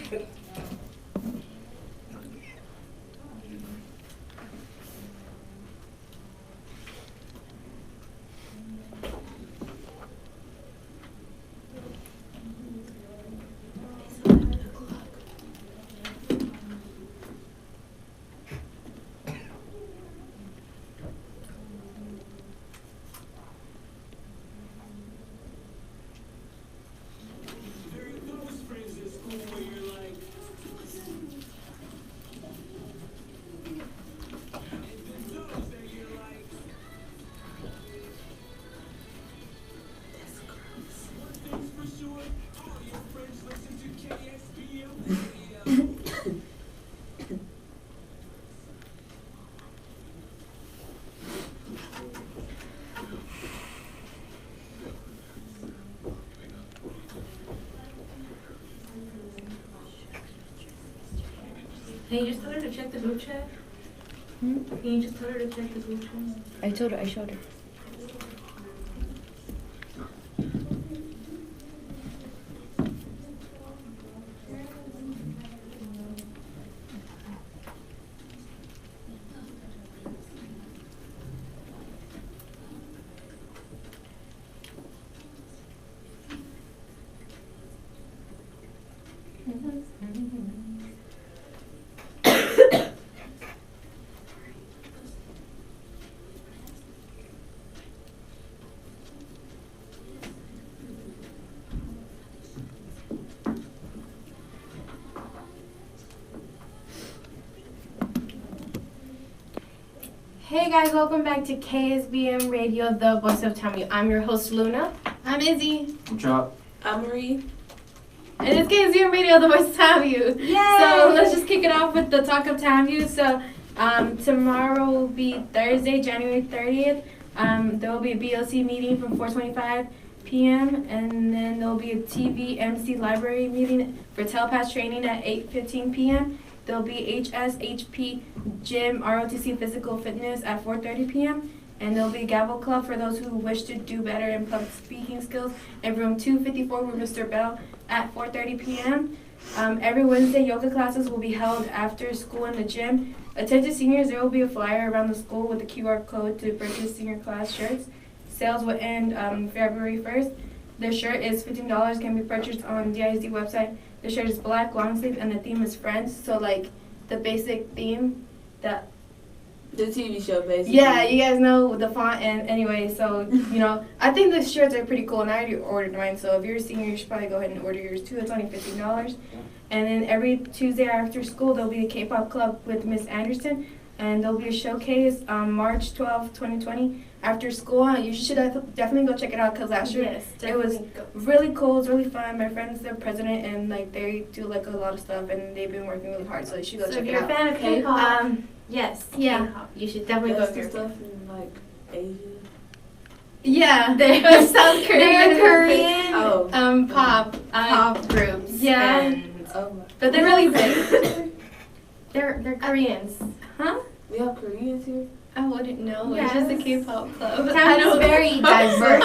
Can you just tell her to check the group chat? Can you just tell her to check the group chat? I told her, I showed her. Hey guys, welcome back to KSBM Radio, the voice of Townview. I'm your host Luna. I'm Izzy. I'm Chop. I'm Marie. And it's KSBM Radio, the voice of Townview. Yay! So let's just kick it off with the talk of Townview. So tomorrow will be Thursday, January 30th. There will be a BLC meeting from 4:25 p.m. and then there will be a TVMC library meeting for telepath training at 8:15 p.m. There'll be HSHP Gym ROTC Physical Fitness at 4:30 p.m. And there'll be a Gavel Club for those who wish to do better in public speaking skills in room 254 with Mr. Bell at 4:30 p.m. Every Wednesday, yoga classes will be held after school in the gym. Attention seniors, there will be a flyer around the school with a QR code to purchase senior class shirts. Sales will end February 1st. The shirt is $15, can be purchased on the ISD website. The shirt is black, long sleeve, and the theme is Friends. So, like, the basic theme that... The TV show, basically. Yeah, you guys know the font, and anyway, so, you know, I think the shirts are pretty cool, and I already ordered mine, so if you're a senior, you should probably go ahead and order yours, too. It's only $15. And then every Tuesday after school, there'll be a K-pop club with Miss Anderson, and there'll be a showcase on March 12th, 2020. After school, you should definitely go check it out because last year it was really cool. It's really fun. My friend's the president, and like they do like a lot of stuff, and they've been working really hard. So you should go check it out. So if you're a fan of K-pop, yes, yeah, K-pop, you should definitely go That's there. the stuff in like Asia. Yeah, they're South Korean. They're Korean Pop groups. Yeah, and but they're really big. they're Koreans. Huh? We have Koreans here. I wouldn't know. Yes. It's just a K-pop club. Town is very diverse.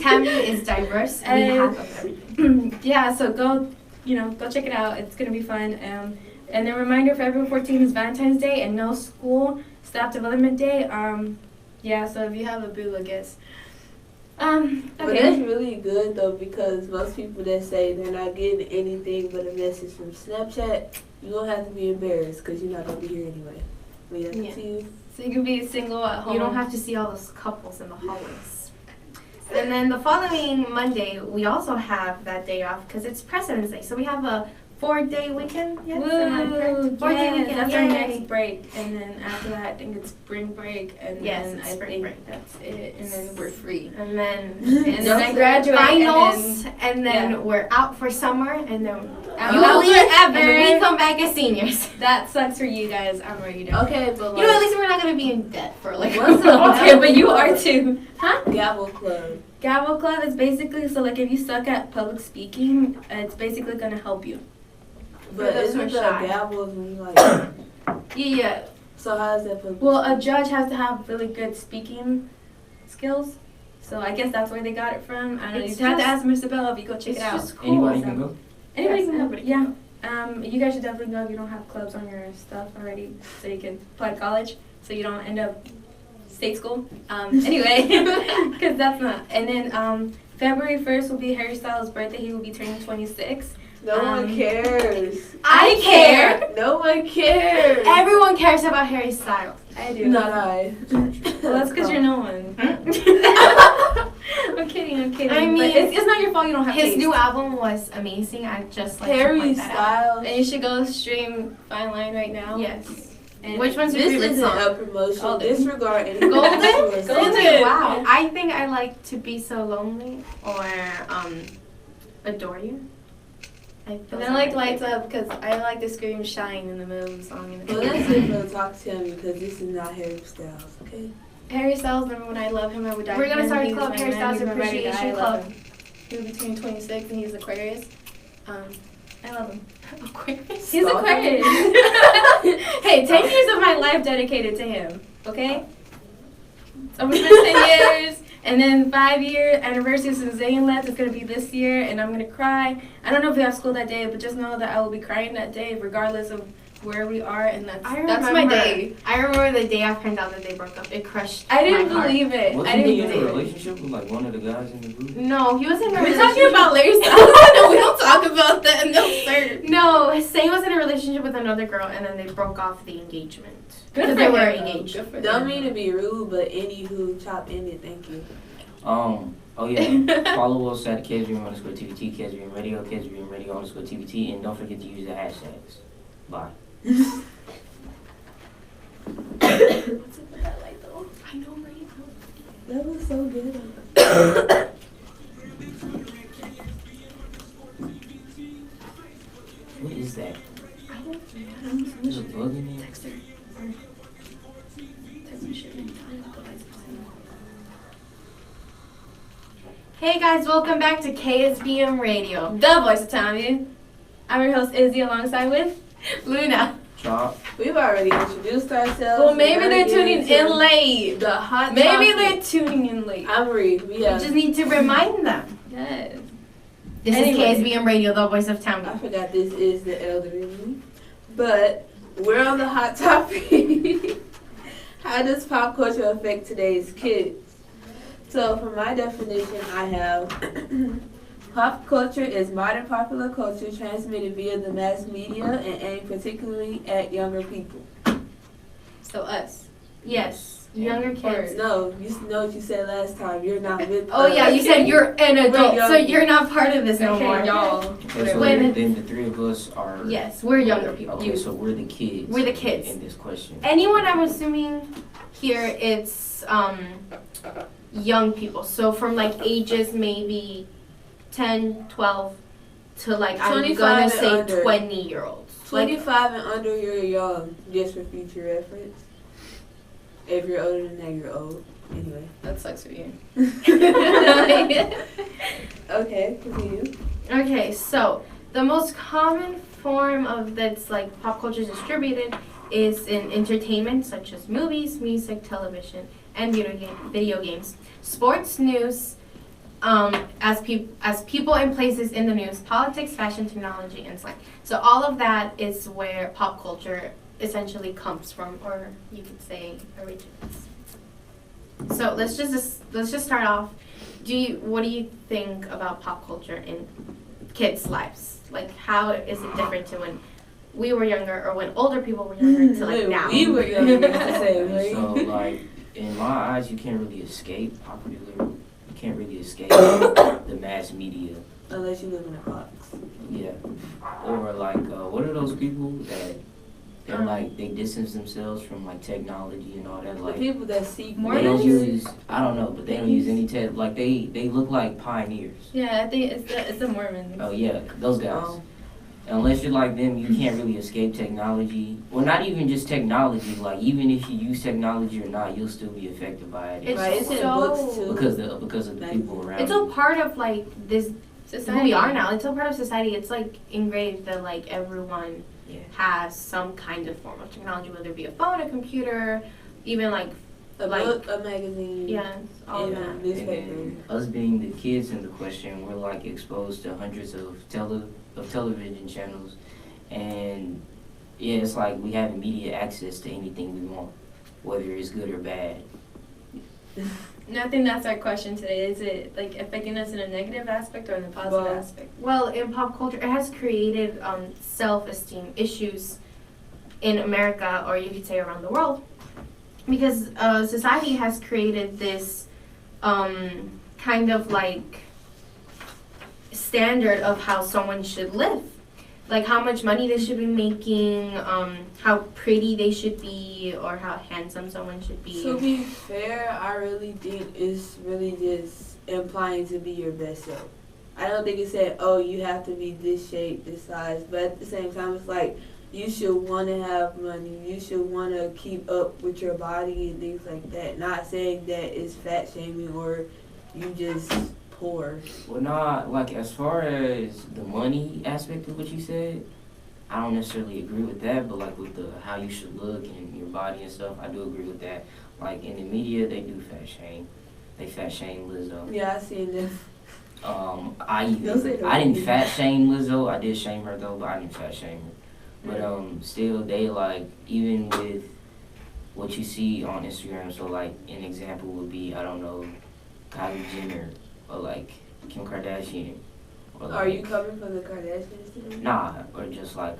Townview is diverse. We have of everything. Yeah, so go check it out. It's gonna be fun. And then reminder, February 14th is Valentine's Day and no school staff development day. Yeah, so if you have a boo, I guess. But Okay. that's really good though, because most people that say they're not getting anything but a message from Snapchat, you don't have to be embarrassed because you're not gonna be here anyway. We have to see you. So you can be single at home. You don't have to see all those couples in the hallways. And then the following Monday, we also have that day off because it's President's Day. So we have a 4-day weekend. Yes, am I correct? Woo! 4-day Yes, weekend. that's our Yay. next break, and then after that, I think it's spring break, and Yes, then it's I spring think break. that's it, and then we're free. And then And then I graduate, finals, and then we're out for summer, and then I'm you out leave, forever. and then we come back as seniors. that sucks for you guys. I'm already done. Okay, but like, You know, at least we're not gonna be in debt for like. What's the- Okay, but you are too. Huh? Gavel Club. Gavel Club is basically, so like if you suck at public speaking, it's basically gonna help you. But those isn't who are the shy. gavels when you like? Yeah. So how is that public? Well, a judge has to have really good speaking skills. So I guess that's where they got it from. I don't know. It's You have to just- ask Mr. Bell if you go check it's it out. just cool. Anybody can go. Anybody Yes, can help it. Yeah. You guys should definitely go if you don't have clubs on your stuff already, so you can apply to college, so you don't end up state school. Anyway, because that's not. And then February 1st will be Harry Styles' birthday. He will be turning 26. No one cares. I care. No one cares. Everyone cares about Harry Styles. I do. Not I. Well, that's because you're no one. I'm kidding. I mean, but it's not your fault you don't have His taste. new album was amazing. I just like to Harry point that out. Styles. And you should go stream Fine Line right now. Yes. And Which one's your This favorite isn't song? a promotion. Golden. Disregard any Golden? promotion. Golden. Wow. I think I like To Be So Lonely or Adore You. And I like Lights Up because I like the scream Shine in the middle of the song. In the Well, that's it for the talk to him because this is not Harry Styles, okay? Harry Styles, remember when I love him, I would die. We're gonna for him. start a He was club, my Harry man. Styles He's my ride or die. Appreciation I love Club. him. He was between 26 and he's Aquarius. I love him. Aquarius. He's Stalker. Aquarius. Hey, 10 years of my life dedicated to him, okay? It's almost been 10 years. And then 5-year anniversary since Zayn left is going to be this year, and I'm going to cry. I don't know if we have school that day, but just know that I will be crying that day regardless of where we are, and that's my day. I remember the day I found out that they broke up. It crushed I didn't my heart. believe it. Wasn't I didn't he in a believe it. relationship with like one of the guys in the group? No, he was in a We're relationship. talking about Larry Styles. No, we don't talk about that. No, sir. No, Zayn was in a relationship with another girl, and then they broke off the engagement. Good Because for they were him, though. engaged. Good for Don't him. mean to be rude, but anywho, chop ended, thank you. Oh yeah. Follow us at KSBM_TVT, KSBM Radio, KSBM Radio_TVT, and don't forget to use the hashtags. Bye. What's up with that light, though? I know, right? That was so good. What is that? I don't know. There's a bug in there? Text her. Text me shit. Hey guys, welcome back to KSBM Radio. The voice of Townview. I'm your host, Izzy, alongside with Luna. Chop. We've already introduced ourselves. Well, maybe We're they're gonna tuning get in into late. The hot Maybe topic. they're tuning in late. I'm Reed. We We have. just need to remind them. Yes. This Anyway. is KSBM Radio, the voice of I town. forgot this is the elderly, but we're on the hot topic. How does pop culture affect today's kids? So, for my definition, I have pop culture is modern popular culture transmitted via the mass media and aimed particularly at younger people. So us. Yes, younger kids. No, you know what you said last time. You're not with. Oh yeah, you said you're an adult, young so you're not part of this no Okay, more. y'all. Okay, so Wait. then the three of us are. Yes, we're younger people. Okay, so we're the kids. We're the kids. In this question. Anyone I'm assuming here, it's young people. So from like ages maybe 10, 12 to like I'm 25 gonna and say under. 20-year-olds. 25 and under, you're young, just for future reference. If you're older than that, you're old. Anyway. That sucks for you. Okay, continue. Okay, so the most common form of that's like pop culture is distributed is in entertainment such as movies, music, television, and video games, sports, news, as people and places in the news, politics, fashion, technology, and slang. So all of that is where pop culture essentially comes from, or you could say originates. So let's just start off. What do you think about pop culture in kids' lives? Like, how is it different to when we were younger, or when older people were younger, to like When now? we were younger, it's the same way. So like in my eyes, you can't really escape you can't really escape the mass media. Unless you live in a box. Yeah. Or like what are those people that they're like they distance themselves from like technology and all that, The like people that seek they don't Mormons? use I don't know, but they don't use any tech, like they look like pioneers. Yeah, I think it's the Mormons. Oh yeah, those guys. Oh. Unless you're like them, you can't really escape technology. Well, not even just technology. Like even if you use technology or not, you'll still be affected by it. It's Right, it's in so- books too. because of the people around. It's all part of like this Society. who we are now. It's all part of society. It's like engraved that like everyone Yeah. has some kind of form of technology, whether it be a phone, a computer, even like A like- book, a magazine, yeah, all of and that. a And newspaper. then us being the kids in the question, we're like exposed to hundreds of television channels, And yeah, it's like we have immediate access to anything we want, whether it's good or bad. And I think that's our question today. Is it like affecting us in a negative aspect or in a positive Well, aspect? Well, in pop culture, it has created self-esteem issues in America, or you could say around the world, because society has created this kind of like standard of how someone should live, like how much money they should be making, how pretty they should be, or how handsome someone should be. To be fair, I really think it's really just implying to be your best self. I don't think it's saying, oh, you have to be this shape, this size, but at the same time, it's like you should want to have money, you should want to keep up with your body and things like that. Not saying that it's fat shaming or you just poor. Well, nah, like as far as the money aspect of what you said, I don't necessarily agree with that, but like with the how you should look and your body and stuff, I do agree with that. Like in the media, they do fat shame. They fat shame Lizzo. Yeah, I seen them. I didn't fat shame Lizzo. I did shame her though, but I didn't fat shame her. But still, they like even with what you see on Instagram. So like an example would be, I don't know, Kylie Jenner or like Kim Kardashian. Or like, Are you coming from the Kardashians today? Nah, or just like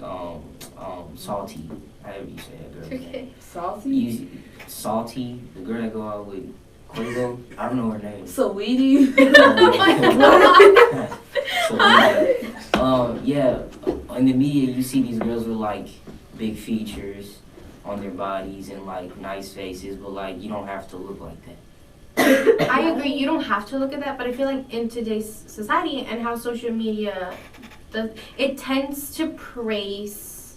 Salty, however you say that girl. Okay. Salty? Salty, the girl that go out with Quavo. I don't know her name. Sweetie? So yeah, in the media you see these girls with like big features on their bodies and like nice faces, but like you don't have to look like that. I agree, you don't have to look at that, but I feel like in today's society and how social media does, it tends to praise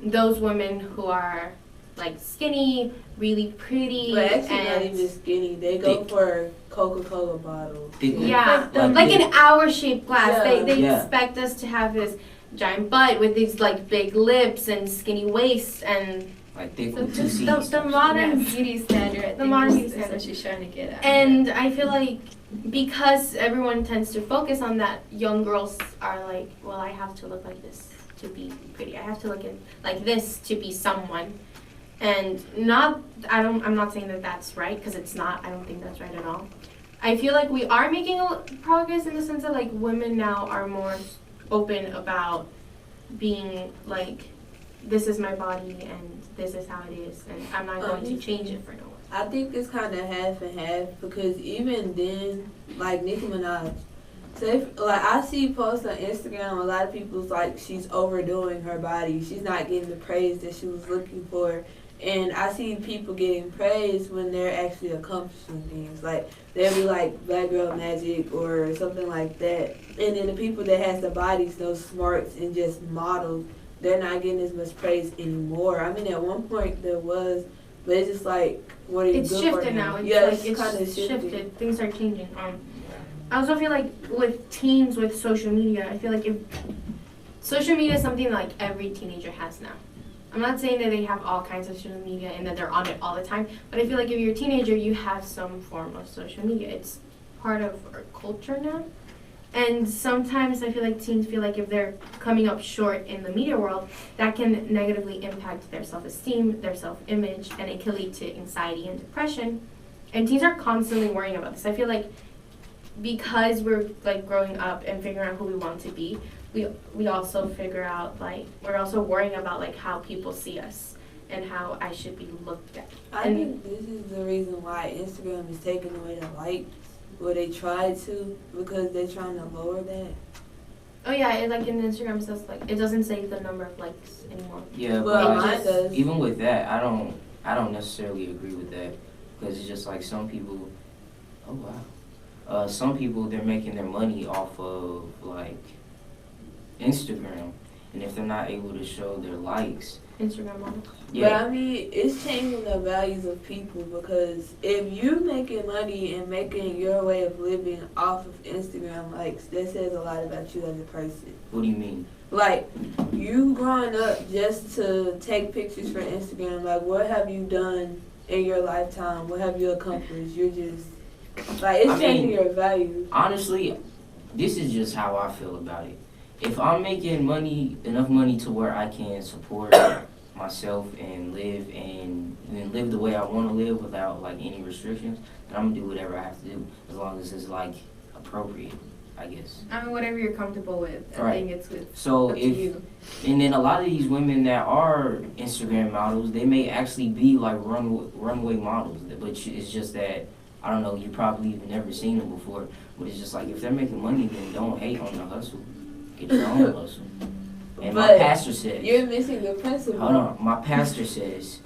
those women who are like skinny, really pretty, But actually not and even skinny. They go for Coca-Cola bottles. yeah, Like like big- an hour-shaped glass. Yeah. They Yeah. expect us to have this giant butt with these like big lips and skinny waist and like thick So with two just C's. the modern beauty standard. I the think modern is beauty what standard. she's trying to get at. And I feel like because everyone tends to focus on that, young girls are like, well, I have to look like this to be pretty. I have to look like this to be someone. And I'm not saying that that's right, because it's not. I don't think that's right at all. I feel like we are making progress in the sense that like women now are more open about being like, this is my body and this is how it is, and I'm not going to change it for no one. I think it's kind of half and half, because even then, like Nicki Minaj, like I see posts on Instagram, a lot of people's like she's overdoing her body. She's not getting the praise that she was looking for. And I see people getting praised when they're actually accomplishing things. Like, they'll be like Black Girl Magic or something like that. And then the people that has the bodies, those smarts and just models, they're not getting as much praise anymore. I mean, at one point there was, but it's just like, what are you It's good shifted for now. It's yeah, like it's kind of it's shifted. shifted. Things are changing. I also feel like with teens with social media, I feel like if social media is something like every teenager has now. I'm not saying that they have all kinds of social media and that they're on it all the time, but I feel like if you're a teenager, you have some form of social media. It's part of our culture now. And sometimes I feel like teens feel like if they're coming up short in the media world, that can negatively impact their self-esteem, their self-image, and it can lead to anxiety and depression. And teens are constantly worrying about this. I feel like because we're like growing up and figuring out who we want to be, we also figure out like we're also worrying about like how people see us and how I should be looked at. I think this is the reason why Instagram is taking away the likes, or they tried to, because they're trying to lower that. Oh yeah, it, like in Instagram says like it doesn't say the number of likes anymore. Yeah, Well, but mine does. even with that, I don't necessarily agree with that, because it's just like some people. Oh wow. Some people, they're making their money off of like Instagram, and if they're not able to show their likes, Instagram models. But yeah, I mean, it's changing the values of people, because if you making money and making your way of living off of Instagram likes, that says a lot about you as a person. what do you mean? Like, you growing up just to take pictures for Instagram, like, what have you done in your lifetime? What have you accomplished? You're just, like, it's I mean, changing your values. Honestly, this is just how I feel about it. if I'm making enough money to where I can support myself and live the way I want to live without like any restrictions, then I'm gonna do whatever I have to do as long as it's like appropriate, I guess. I mean, whatever you're comfortable with. I think it's good. So up to you. And then a lot of these women that are Instagram models, they may actually be like runway models, but it's just that, I don't know, you probably even never seen them before, but it's just like, if they're making money, then don't hate on the hustle. Get your own hustle. And my But pastor says, You're missing the principle. hold on, my pastor says,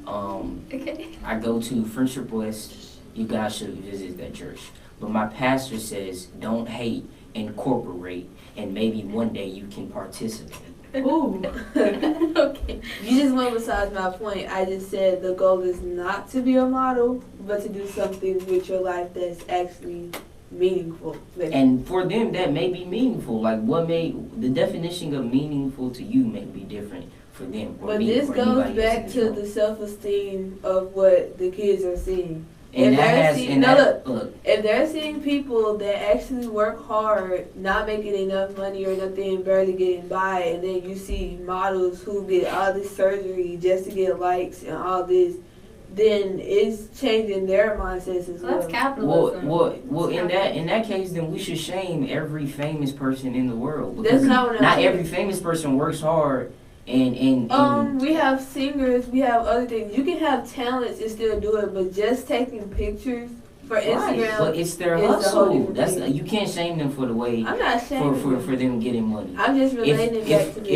Okay. I go to Friendship West, you guys should visit that church. But my pastor says, don't hate, incorporate, and maybe one day you can participate. Ooh. Okay. You just went besides my point. I just said the goal is not to be a model, but to do something with your life that's actually meaningful. And for them, that may be meaningful. Like, the definition of meaningful to you may be different for them. Or But me, this or goes anybody else back in this to room. the self-esteem of what the kids are seeing. And if that they're has, seeing, and no, that, look, if they're seeing people that actually work hard, not making enough money or nothing, barely getting by, and then you see models who get all this surgery just to get likes and all this, then it's changing their mindsets as Well, well. that's capitalism. well, in that case, then we should shame every famous person in the world. That's Because not what I'm not saying. every famous person works hard and We have singers, we have other things. You can have talents and still do it, but just taking pictures for Instagram. right, but it's their is a whole hustle. different That's thing. you can't shame them for the way I'm not shaming for them getting money. I'm just relating back to this.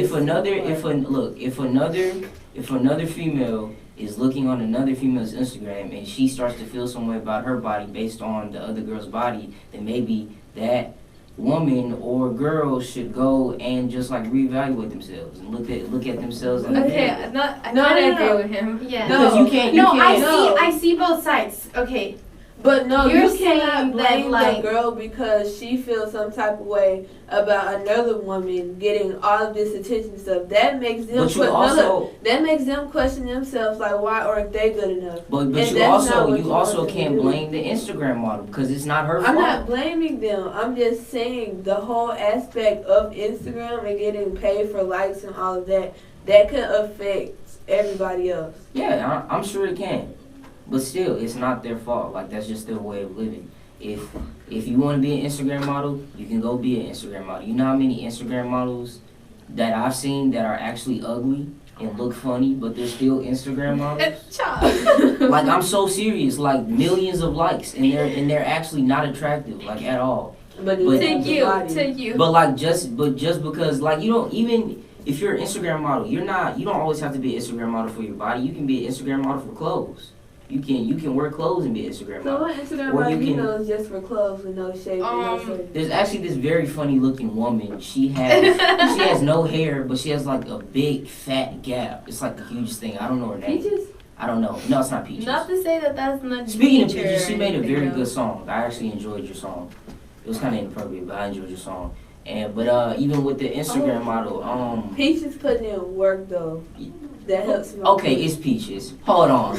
If another female is looking on another female's Instagram and she starts to feel some way about her body based on the other girl's body, then maybe that woman or girl should go and just like reevaluate themselves and look at themselves in the Okay, mirror. I No, kind of no, no. agree with him. Yeah. No. Because you can't. No, No. I see both sides. Okay. But no, You're you saying cannot that, blame like- the girl because she feels some type of way about another woman getting all of this attention and stuff. That makes them But you also, that makes them question themselves like, why aren't they good enough? but And you that's not also what you you also want them to can't do. blame the Instagram model because it's not her I'm fault. not blaming them. I'm just saying the whole aspect of Instagram and getting paid for likes and all of that could affect everybody else. Yeah, I'm sure it can, but still, it's not their fault. Like that's just their way of living. If you want to be an Instagram model, you can go be an Instagram model. You know how many Instagram models that I've seen that are actually ugly and look funny, but they're still Instagram models? Like I'm so serious, like millions of likes, and they're actually not attractive, like at all. But But- To you. But like just because like you don't even if you're an Instagram model, you don't always have to be an Instagram model for your body. You can be an Instagram model for clothes. You can wear clothes and be an Instagram So model. what Instagram Or model you you can- know is just for clothes with no shape and no surgery. There's actually this very funny looking woman. She has no hair, but she has like a big fat gap. It's like a huge thing. I don't know her name. Peaches? I don't know. No, it's not Peaches. Not to say that that's not. Speaking of nature Peaches, she or made a anything, very though. good song. I actually enjoyed your song. It was kind of inappropriate, but I enjoyed your song. But even with the Instagram model, Peaches putting in work though. That helps me. okay, it's Peaches. Hold on.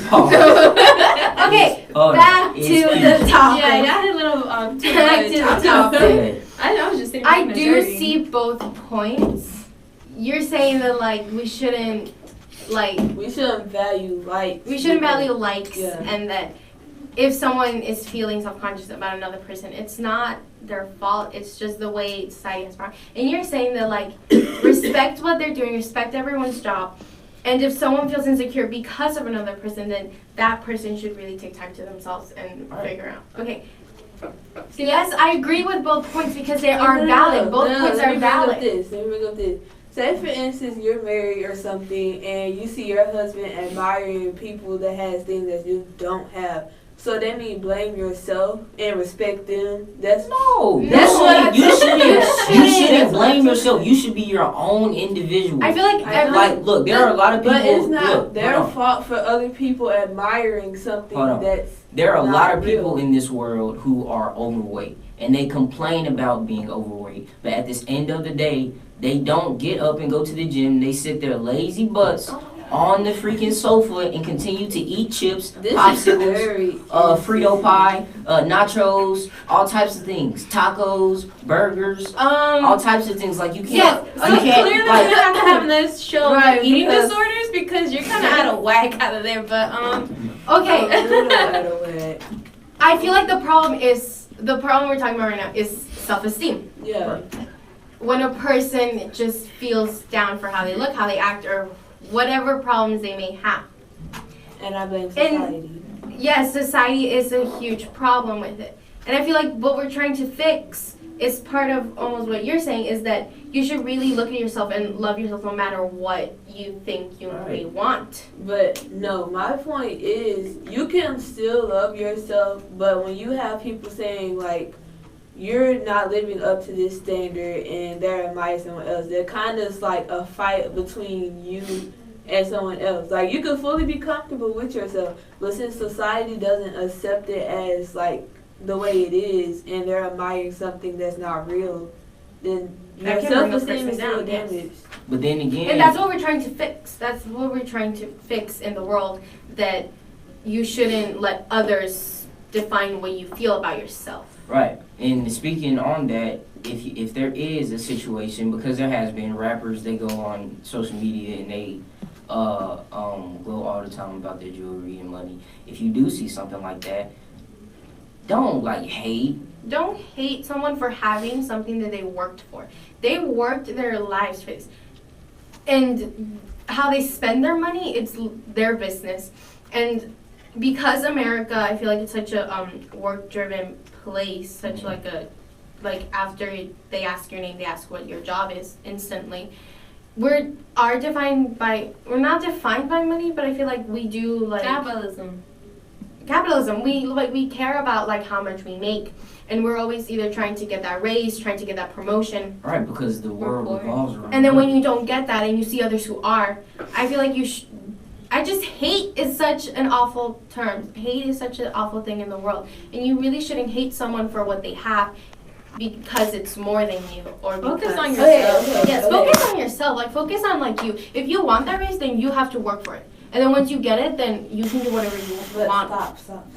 Okay. Hold on. Back It's to the Peaches. topic. Yeah, y'all had a little too Back much to the on topic. topic. I was just sitting I in the do jersey. see both points. You're saying that like we shouldn't like We shouldn't value likes. we shouldn't value likes Yeah. and that if someone is feeling self-conscious about another person, it's not their fault. It's just the way society has brought. And you're saying that like respect what they're doing, respect everyone's job. And if someone feels insecure because of another person, then that person should really take time to themselves and Right. figure out. Okay. So yes, I agree with both points because they are valid. Both points let are me valid. Let me bring up this. Say for instance, you're married or something, and you see your husband admiring people that has things that you don't have. So that means blame yourself and respect them. That's No, That's what you you shouldn't blame yourself. You should be your own individual. I feel like I know. Like, look, there are a lot of people. But it's not look, their hold on. fault for other people admiring something Hold on. that's There are a not lot of real. people in this world who are overweight, and they complain about being overweight. But at this end of the day, they don't get up and go to the gym. They sit their lazy butts on the freaking sofa and continue to eat chips, This is popsicles, very Frito pie, nachos, all types of things, tacos, burgers, all types of things. Like you Yeah, can't, so you can't, clearly we like, have to have this show Right, eating because- disorders because you're kind of out of whack out of there. But Okay. I feel like the problem we're talking about right now is self-esteem. Yeah. When a person just feels down for how they look, how they act, or whatever problems they may have. And I blame society. Yes, society is a huge problem with it. And I feel like what we're trying to fix is part of almost what you're saying, is that you should really look at yourself and love yourself no matter what you think you may want. But no, my point is you can still love yourself, but when you have people saying like you're not living up to this standard and they're admiring someone else, they're kind of like a fight between you and someone else. Like you can fully be comfortable with yourself, but since society doesn't accept it as like the way it is and they're admiring something that's not real, then your That can bring a self-esteem person is still down, yes. damaged. but then again, And that's what we're trying to fix. That's what we're trying to fix in the world, that you shouldn't let others define what you feel about yourself. right. And speaking on that, if there is a situation, because there has been rappers, they go on social media and they go all the time about their jewelry and money. If you do see something like that, don't like hate. Don't hate someone for having something that they worked for. They worked their lives for this. And how they spend their money, it's their business. And because America, I feel like it's such a work-driven place, such like after they ask your name, they ask what your job is instantly. We're not defined by money, but I feel like we do like capitalism. We care about like how much we make, and we're always either trying to get that raise, trying to get that promotion. Right, because the world revolves around. And then when you don't get that and you see others who are, I feel like I just hate is such an awful term. Hate is such an awful thing in the world, and you really shouldn't hate someone for what they have because it's more than you, or because Focus on yourself. Yes, focus on yourself. Like focus on like you. If you want that raise, then you have to work for it. And then once you get it, then you can do whatever you But want. stop.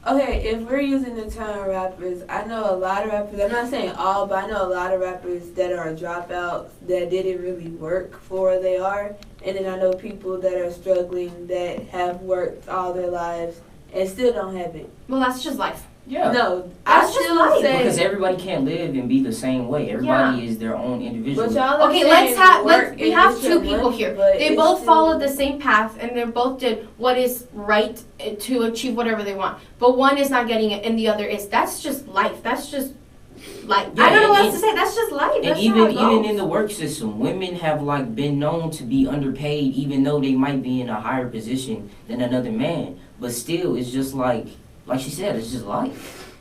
Okay, if we're using the term rappers, I know a lot of rappers, I'm not saying all, but I know a lot of rappers that are dropouts that didn't really work for where they are. And then I know people that are struggling that have worked all their lives and still don't have it. Well, that's just life. Yeah. No, That's I just still life. say... Because everybody can't live and be the same way. Everybody is their own individual. But y'all are Okay, saying we work have and two get your people money, here. but They it's both still- followed the same path, and they both did what is right to achieve whatever they want. But one is not getting it, and the other is. That's just life. That's just life. Yeah, I don't know what and- else to say. That's just life. And That's even how it even goes. in the work system, women have like been known to be underpaid, even though they might be in a higher position than another man. But still, it's just like she said, it's just life.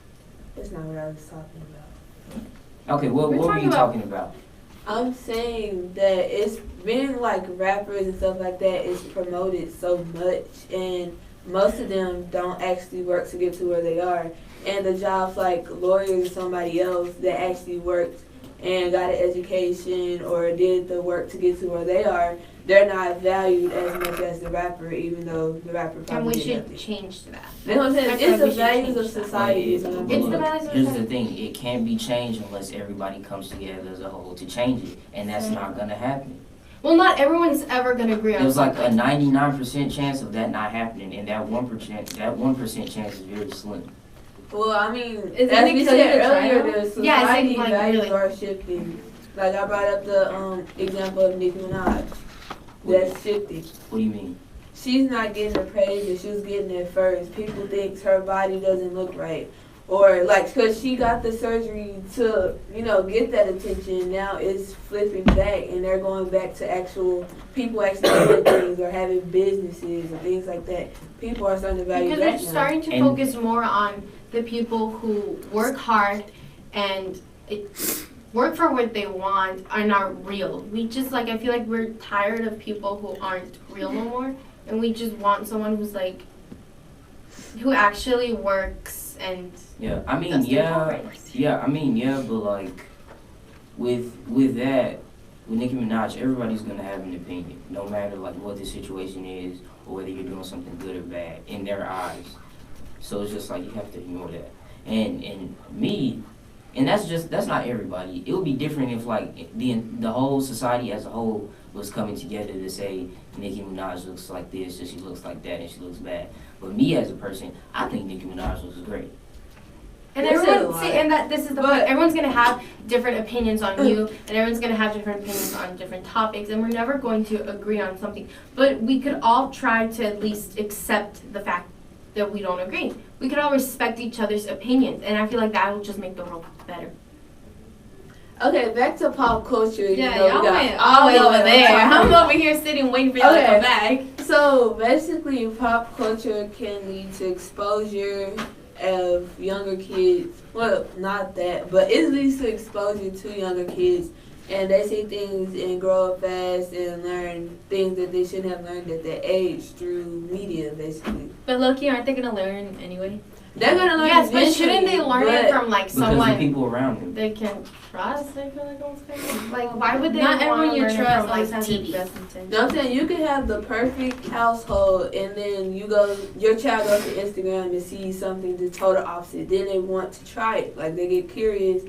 That's not what I was talking about. Okay, what were you talking about? I'm saying that it's been like rappers and stuff like that is promoted so much, and most of them don't actually work to get to where they are. And the jobs like lawyers or somebody else that actually worked and got an education or did the work to get to where they are, they're not valued as much as the rapper, even though the rapper And probably we did should nothing. change to that. That's what I'm saying. I It's feel the like we should values of change that. society. is what I'm It's saying. the values of Here's the society. thing, it can't be changed unless everybody comes together as a whole to change it. And that's not gonna happen. Well, not everyone's ever gonna agree on There's like a something. 99% chance of that not happening, and that 1% chance is very slim. Well, I mean, Isn't as it we because said of the earlier, trial? the Yeah, it's society like values really- are shifting. Like I brought up the example of Nicki Minaj. That's shifting. What do you mean? She's not getting the praise that she was getting at first. People think her body doesn't look right. Or like, cause she got the surgery to, get that attention. Now it's flipping back, and they're going back to actual people actually doing things or having businesses and things like that. People are starting to value Because that we're now. starting to And- focus more on the people who work hard and work for what they want are not real. We just I feel like we're tired of people who aren't real no more, and we just want someone who's who actually works and. Yeah, I mean, does things yeah, right. yeah, I mean, yeah, but like, with that, with Nicki Minaj, everybody's gonna have an opinion, no matter like what the situation is or whether you're doing something good or bad in their eyes. So it's just like you have to ignore that. And me, and that's not everybody. It would be different if like the whole society as a whole was coming together to say Nicki Minaj looks like this, and she looks like that, and she looks bad. But me as a person, I think Nicki Minaj looks great. And This is everyone, a see, lot. and that this is the But- point. Everyone's gonna have different opinions on you, and everyone's gonna have different opinions on different topics, and we're never going to agree on something. But we could all try to at least accept the fact that we don't agree. We could all respect each other's opinions, and I feel like that will just make the world better. Okay, back to pop culture. Yeah, you know, y'all we got went all the way over there. I'm over here sitting waiting for y'all to come back. So basically, pop culture can lead to exposure of younger kids. Well, not that, but it leads to exposure to younger kids, and they see things and grow up fast and learn things that they shouldn't have learned at their age through media, basically. But low-key, aren't they gonna learn anyway? They're gonna learn. Yes, but eventually, shouldn't they learn it but- from like Because the someone people around them. they can trust? I feel like those things. Like, why would they Not want everyone to you learn it trust from always like has the TV? best intentions. No, I'm saying you can have the perfect household, and then your child goes to Instagram and sees something the total opposite. Then they want to try it, like they get curious,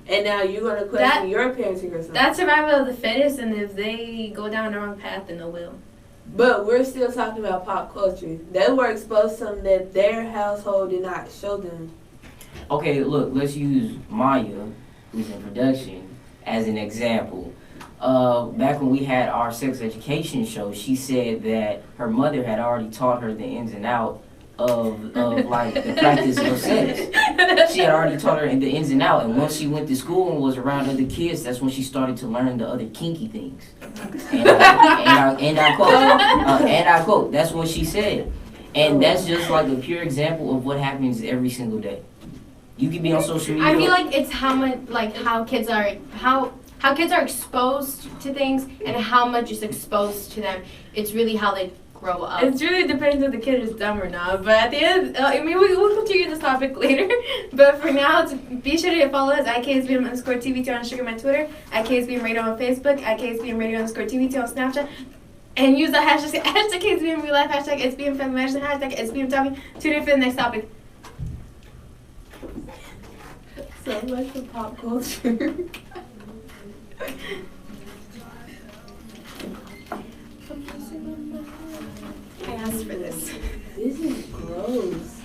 and now you're gonna question your parenting or something. That's survival of the fittest, and if they go down the wrong path, then they will. But we're still talking about pop culture. They were exposed to something that their household did not show them. Okay, look, let's use Maya, who's in production, as an example. Back when we had our sex education show, she said that her mother had already taught her the ins and outs of like the practice of sex. She had already taught her the ins and outs, and once she went to school and was around other kids, that's when she started to learn the other kinky things. And I quote, that's what she said. And that's just like a pure example of what happens every single day. You can be on social media. I feel like it's how much, like how kids are exposed to things and how much is exposed to them. It's really how they grow up. It really depends if the kid is dumb or not. But at the end, I mean, we'll continue this topic later. But for now, be sure to follow us at KSBM_TVT on Instagram and Twitter, at KSBM Radio on Facebook, at KSBM Radio_TVT on Snapchat. And use the hashtag KSBM Real Life, hashtag SBM Family Management, hashtag SBM Townview. Tune in for the next topic. So much for pop culture. I asked for this. This is gross.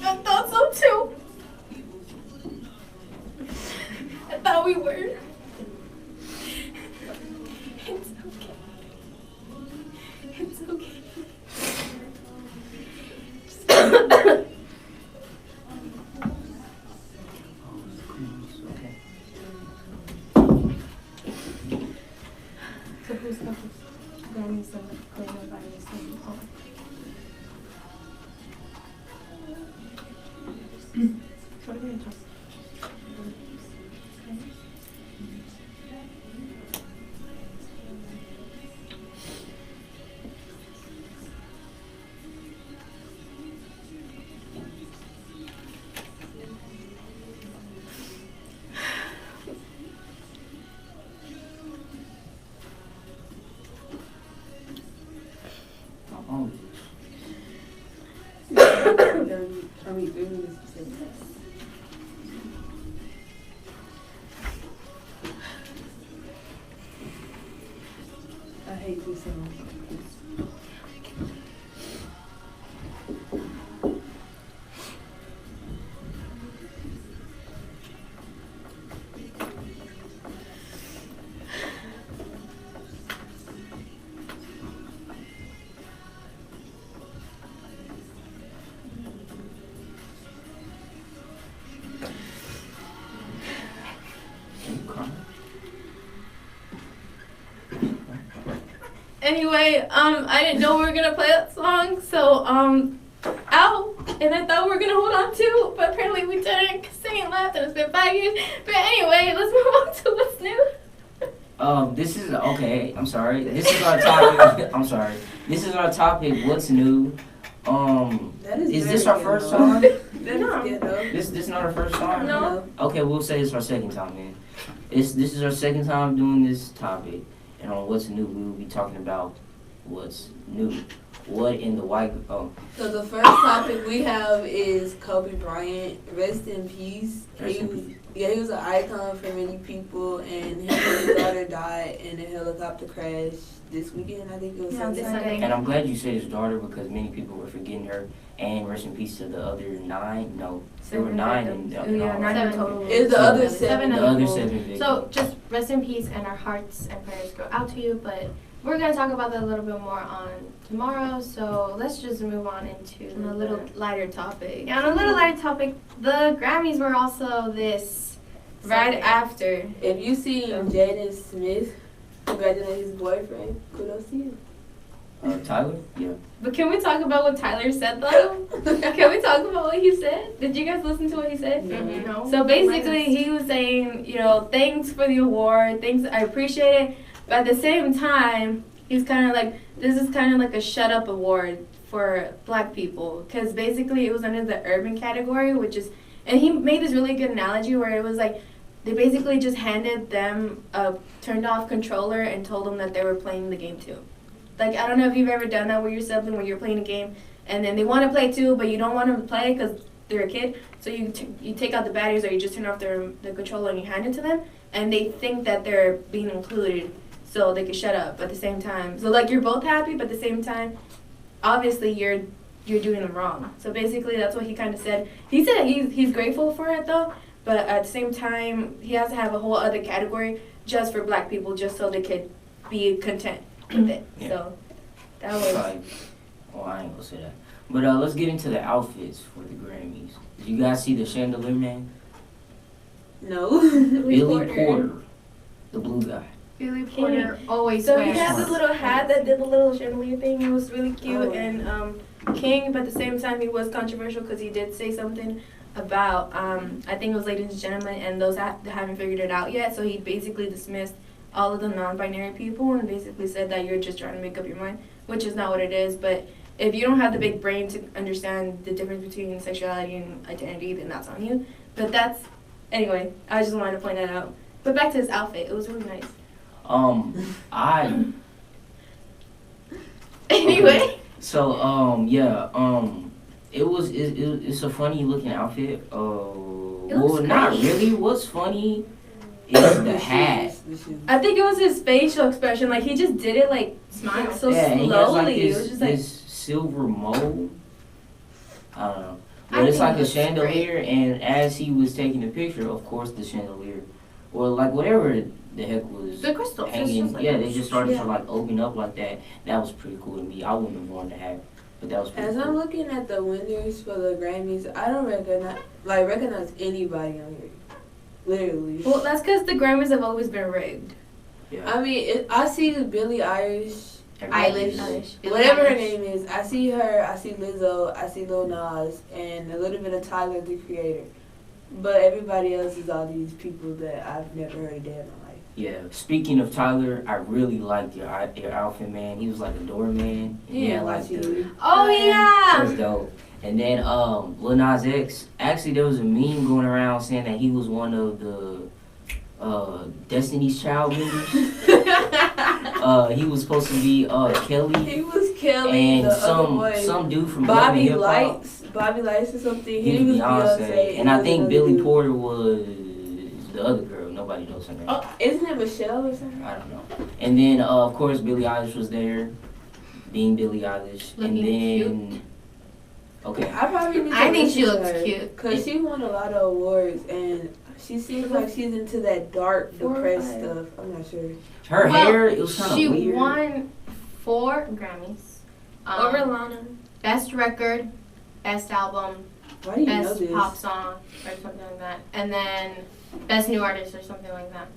I thought so too. I thought we were. It's okay. It's okay. So who's going to grab some cleaner by this thing? What are we going to toss? Oh, hate this song. Anyway, I didn't know we were gonna play that song, so ow, and I thought we were gonna hold on to, but apparently we didn't, because Singing left, and it's been 5 years. But anyway, let's move on to what's new. This is okay. I'm sorry. This is our topic. I'm sorry. This is our topic. What's new? That Is very this our good, first though. time? That is No. good, though. This not our first time. No. Okay, we'll say it's our second time, man. This is our second time doing this topic, and on what's new, we will be talking about what's new. What in the white? Oh, So the first topic we have is Kobe Bryant. Rest in peace. Rest in He was, peace. yeah, he was an icon for many people, and him and his daughter died in a helicopter crash this weekend. I think it was Yeah, Sunday. this Sunday. and I'm glad you said his daughter because many people were forgetting her. And rest in peace to the other 9. No, there were 9 in Yeah, no, 9 Seven. in total. It's the other seven. Seven the of other people. 7 victims. So just rest in peace, and our hearts and prayers go out to you. But we're gonna talk about that a little bit more on tomorrow. So let's just move on into On a little lighter topic. Yeah, on a little lighter topic. The Grammys were also this Right Sunday. after. If you see Jaden Smith congratulating his boyfriend, kudos to you. Tyler? Yeah. But can we talk about what Tyler said though? Can we talk about what he said? Did you guys listen to what he said? Mhm. No. So basically, he was saying, you know, thanks for the award, thanks, I appreciate it. But at the same time, he's kind of like, this is kind of like a shut up award for black people. Because basically, it was under the urban category, which is, and he made this really good analogy where it was like, they basically just handed them a turned off controller and told them that they were playing the game too. Like, I don't know if you've ever done that with your sibling when you're playing a game and then they want to play too, but you don't want them to play because they're a kid. So you take out the batteries or you just turn off the controller and you hand it to them, and they think that they're being included so they can shut up at the same time. So, like, you're both happy, but at the same time, obviously you're doing them wrong. So basically that's what he kind of said. He said he's grateful for it though, but at the same time he has to have a whole other category just for black people just so they could be content with it. Yeah. So that was Like, well, I ain't gonna say that. But let's get into the outfits for the Grammys. Did you guys see the chandelier man? No. Billy Porter, the blue guy. Billy Porter always so he wears. had this little hat that did the little chandelier thing. It was really cute and king, but at the same time he was controversial because he did say something about I think it was ladies and gentlemen, and those that haven't figured it out yet. So he basically dismissed all of the non-binary people and basically said that you're just trying to make up your mind, which is not what it is. But if you don't have the big brain to understand the difference between sexuality and identity, then that's on you. But that's, anyway, I just wanted to point that out. But back to his outfit, it was really nice. Anyway. So, it's a funny looking outfit. Well, not really. What's funny is the hat. I think it was his facial expression. Like, he just did it, like, smile so Yeah, and he has like slowly. It was this, just like, this silver mold. I don't know. I But it's think like it a looks chandelier, and as he was taking the picture, of course, the chandelier, or like whatever the heck was The crystals. It's hanging, just like they just started Yeah. to like open up like that. That was pretty cool to me. I wouldn't have worn the hat, but that was pretty As cool. I'm looking at the winners for the Grammys, I don't recognize anybody on here. Literally. well, that's because the Grammys have always been rigged. Yeah. I mean, I see Billie Eilish, Eilish. whatever her name is. I see her. I see Lizzo. I see Lil Nas, and a little bit of Tyler, the Creator. But everybody else is all these people that I've never heard a day in my life. Yeah. Speaking of Tyler, I really liked your outfit, man. He was like a doorman. Yeah, like watch the, you. Oh that yeah. was dope. And then Lil Nas X. Actually, there was a meme going around saying that he was one of the Destiny's Child members. He was supposed to be Kelly. He was Kelly, And the other boy. some dude from Bobby Hip Hop. Lights or something. He was Beyonce. And I think another Billy dude. Porter was the other girl. nobody knows her name. Oh, isn't it Michelle or something? I don't know. And then of course Billie Eilish was there, being Billie Eilish, Looking and then okay. I probably need to I think she listen to looks her, cute. Cause she won a lot of awards, and she seems like she's into that dark, depressed stuff. I'm not sure. Her hair, it was kind of She weird. won 4 Grammys. Over Lana. Best record, best album, Why do you know best this? pop song, or something like that, and then best new artist or something like that.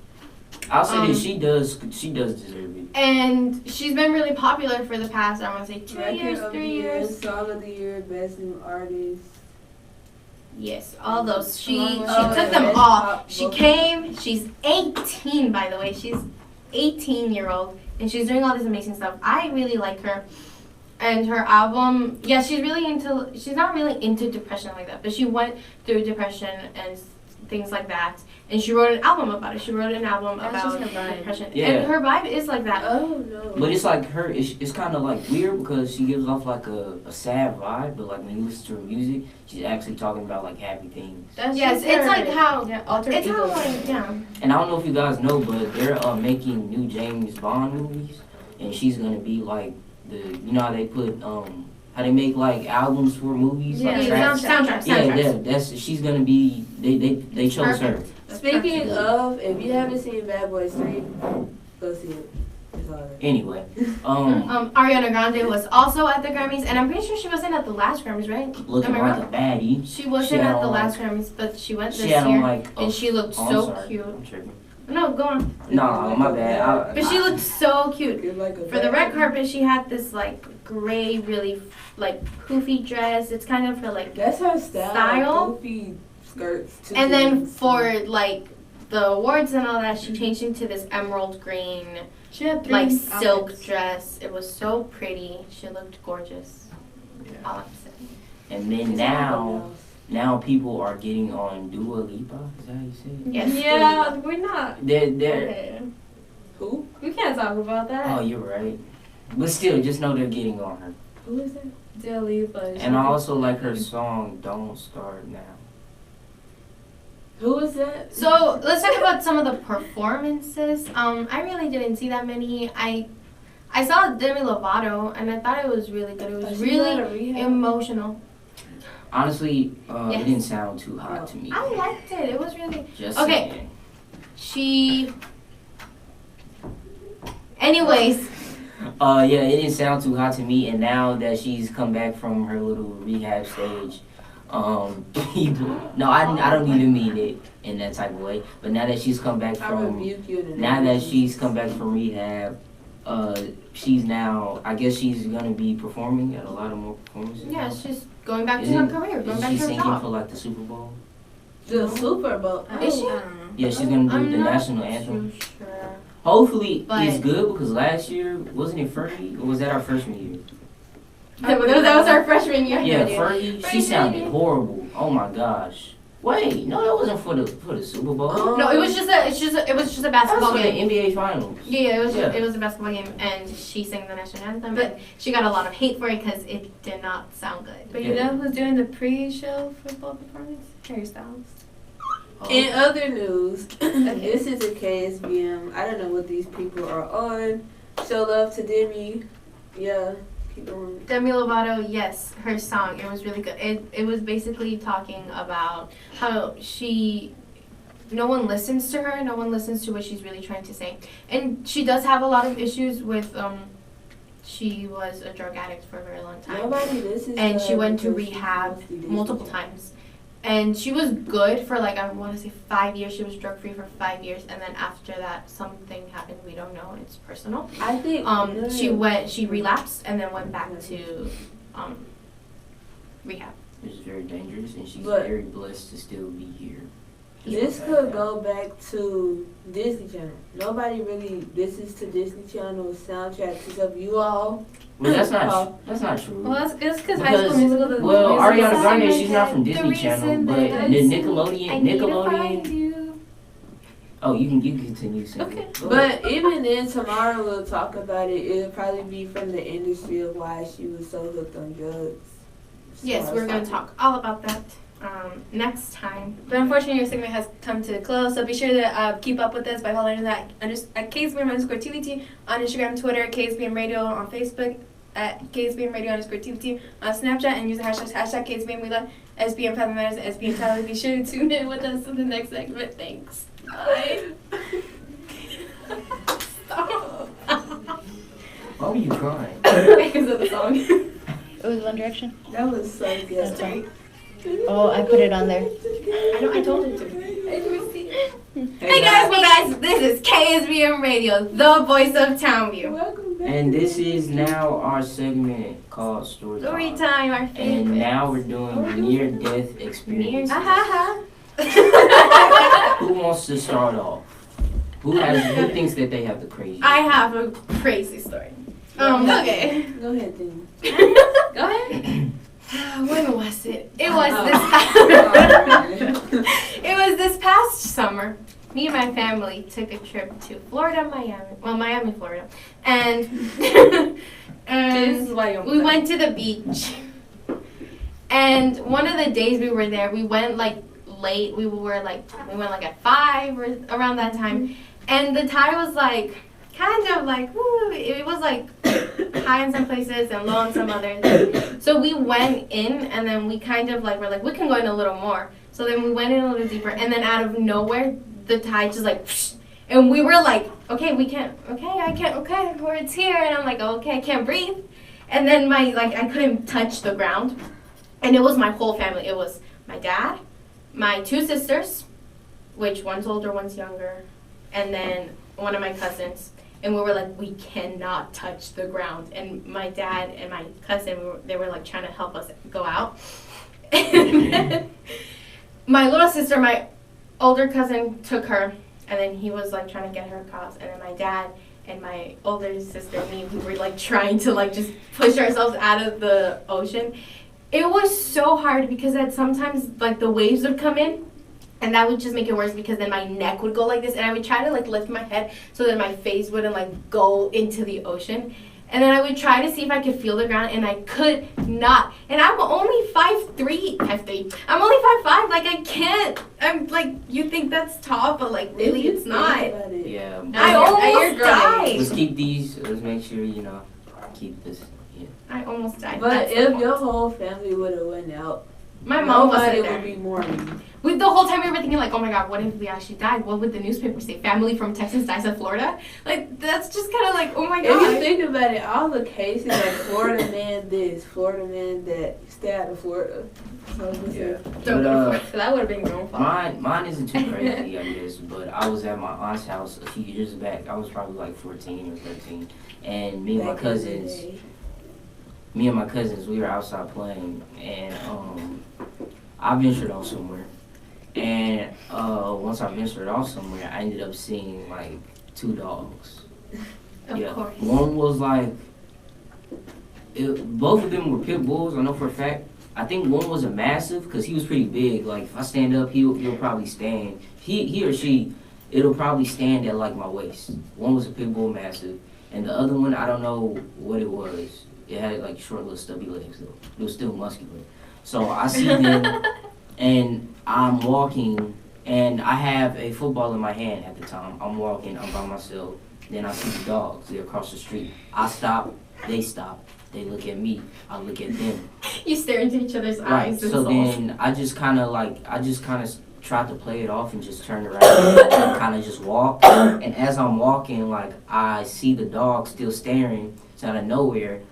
I'll say that she does deserve it. And she's been really popular for the past, I want to say, 2 Record years, of 3 the year, years. Song of the year, best new artist. Yes, all those. She Oh, took and them best all. pop She vocal. came. She's 18, by the way. She's 18-year-old, and she's doing all this amazing stuff. I really like her. And her album, yeah, she's not really into depression like that, but she went through depression and things like that. And she wrote an album about it. She wrote an album That's about just her vibe. depression. Yeah. And her vibe is like that. Oh no. But it's like her, it's kind of like weird because she gives off like a sad vibe, but like when you listen to her music, she's actually talking about like happy things. That's Yes, just it's her, like how, alter it's how ego. like, yeah. And I don't know if you guys know, but they're making new James Bond movies, and she's gonna be like how they put how they make like albums for movies, Yeah, like tracks. Soundtracks. Yeah, she's gonna be. They chose her. Speaking of, if you haven't seen Bad Boys 3, go see it. It's all right. Anyway, Ariana Grande was also at the Grammys, and I'm pretty sure she wasn't at the last Grammys, right? looking Am I like a baddie. She wasn't She had at the on, last Grammys, but she went this She had on year, like. and she looked I'm so sorry, cute. I'm tripping. No, go on. No, my bad. But she looked so cute. You're like a For the red bad- carpet, she had this like gray, really like poofy dress. It's kind of her like. That's her Style? Goofy skirts. Too. And then for like the awards and all that, she changed into this emerald green, She had 3 like silk outfits. dress. It was so pretty. She looked gorgeous. All I'm saying. And then now people are getting on Dua Lipa. Is that how you say it? Yes. Yeah, we're not. They're. Okay. Who? We can't talk about that. Oh, you're right. But still, just know they're getting on her. Who is that? Dua Lipa. And I also like her song "Don't Start Now." Who is that? So let's talk about some of the performances. I really didn't see that many. I saw Demi Lovato and I thought it was really good. It was really emotional. Honestly, Yes. it didn't sound too hot to me. I liked it. It was really Just Okay. saying. she. Anyways, Yeah, it didn't sound too hot to me. And now that she's come back from her little rehab stage, people. No, I don't even mean it in that type of way. But now that she's come back I from. rebuke you. in the Now name that of she's Jesus. come back from rehab, she's now, I guess she's gonna be performing at a lot of more performances. yeah, she's going back to Isn't- her career, going Is back she to her singing job. for like the Super Bowl? The Super Bowl. I Is she? don't know. Yeah, she's gonna do I'm the not national anthem. too sure. Hopefully But- it's good because last year, wasn't it Fergie? Or was that our freshman year? That was our freshman year. Yeah, Fergie, she Fergie. sounded horrible. Oh my gosh. Wait, no, that wasn't for the Super Bowl. No, it was just a That basketball was for the game. NBA Finals. Yeah, Yeah. it was a basketball game, and she sang the national anthem, but she got a lot of hate for it because it did not sound good. But you know who's doing the pre-show football performance? Harry Styles. Oh, In other news, this is a KSBM. I don't know what these people are on. Show love to Demi. Yeah, keep going. Demi Lovato, yes, her song, it was really good. It was basically talking about how no one listens to her, no one listens to what she's really trying to say. And she does have a lot of issues with, she was a drug addict for a very long time. Nobody listens. And she her went to because she rehab wants to do multiple this. times. And she was good for like, I want to say 5 years. She was drug free for 5 years. And then after that, something happened. We don't know. It's personal. I think. She relapsed and then went back to rehab. It's very dangerous, and she's But- very blessed to still be here. This could go back to Disney Channel. Nobody really listens to Disney Channel soundtracks except you all. Well, that's not true. Well, it's because High School Because- Musical. The Well, musical Ariana song Grande, like she's not that. from The Disney Channel, reason but that the I Nickelodeon. you. Oh, you can continue saying. Okay. Go ahead. But even then, tomorrow we'll talk about it. It'll probably be from the industry of why she was so hooked on drugs. Yes, So we're it's going like- to talk all about that. next time. But unfortunately, your segment has come to a close, so be sure to keep up with us by following that at KSBM_TVT on Instagram, Twitter, KSBM Radio on Facebook, at KSBM Radio_TVT on Snapchat, and use the hashtag KSBM. We love SBM Family Matters and SBM Talent. Be sure to tune in with us in the next segment. Thanks. Bye. Stop. Why were you crying? Because of the song. It was One Direction. That was so That's good. fine. Oh, I put it on there. I know, I told her to. I didn't see it. Hey guys, this is KSBM Radio, the voice of Townview. Welcome back. And this is now our segment called Story Story Time. time, our favorite. And now we're doing near-death experience. Who wants to start off? Who thinks that they have the craziest? I have a crazy story. Okay. Go ahead, then. Go ahead. When was it? It was it was this past summer. Me and my family took a trip to Florida, Miami, Florida, and This is why you don't we went to the beach. And one of the days we were there, we went like late. We went like at 5 or around that time, and the tide was like kind of like woo, it was like high in some places and low in some others. So we went in, and then we kind of like, we're like, we can go in a little more. So then we went in a little deeper, and then out of nowhere, the tide just like, and we were like, okay, we can't, okay, where it's here. And I'm like, okay, I can't breathe. And then I couldn't touch the ground. And it was my whole family. It was my dad, my 2 sisters, which one's older, one's younger, and then one of my cousins. And we were like, we cannot touch the ground. And my dad and my cousin, they were like trying to help us go out. And then my little sister, my older cousin took her, and then he was like trying to get her across. And then my dad and my older sister, me, we were like trying to like just push ourselves out of the ocean. It was so hard because that sometimes like the waves would come in. And that would just make it worse because then my neck would go like this, and I would try to like lift my head so that my face wouldn't like go into the ocean. And then I would try to see if I could feel the ground, and I could not. And I'm only 5'3". I'm only 5'5". Like I can't. I'm like, you think that's tall, but like really it's not. Yeah. I almost died. Let's keep these. Let's make sure keep this. Yeah. I almost died. But That's the if point. your whole family would have went out, My mom nobody wasn't there. would be mourning. The whole time we were thinking like, oh my god, what if we actually died? What would the newspaper say? Family from Texas dies in Florida? Like, that's just kind of like, oh my If you god. think about it, all the cases like Florida man this, Florida man that, stay out of Florida. So Yeah. Don't But, go for it. So that would have been your own fault. Mine isn't too crazy, I guess, but I was at my aunt's house a few years back. I was probably like 14 or 13, and me and my cousins, we were outside playing, and I ventured off somewhere. And once I ventured off somewhere, I ended up seeing like 2 dogs. Of course. One was like, both of them were pit bulls, I know for a fact. I think one was a mastiff because he was pretty big. Like if I stand up, he'll probably stand. He or she, it'll probably stand at like my waist. One was a pit bull mastiff, and the other one, I don't know what it was. It had like short little stubby legs though. It was still muscular. So I see them, and I'm walking, and I have a football in my hand at the time. I'm walking, I'm by myself. Then I see the dogs. They're across the street. I stop. They stop. They look at me. I look at them. You stare into each other's Right. eyes. and So souls. then I just kind of tried to play it off and just turn around and kind of just walk. And as I'm walking, like I see the dog still staring. So out of nowhere,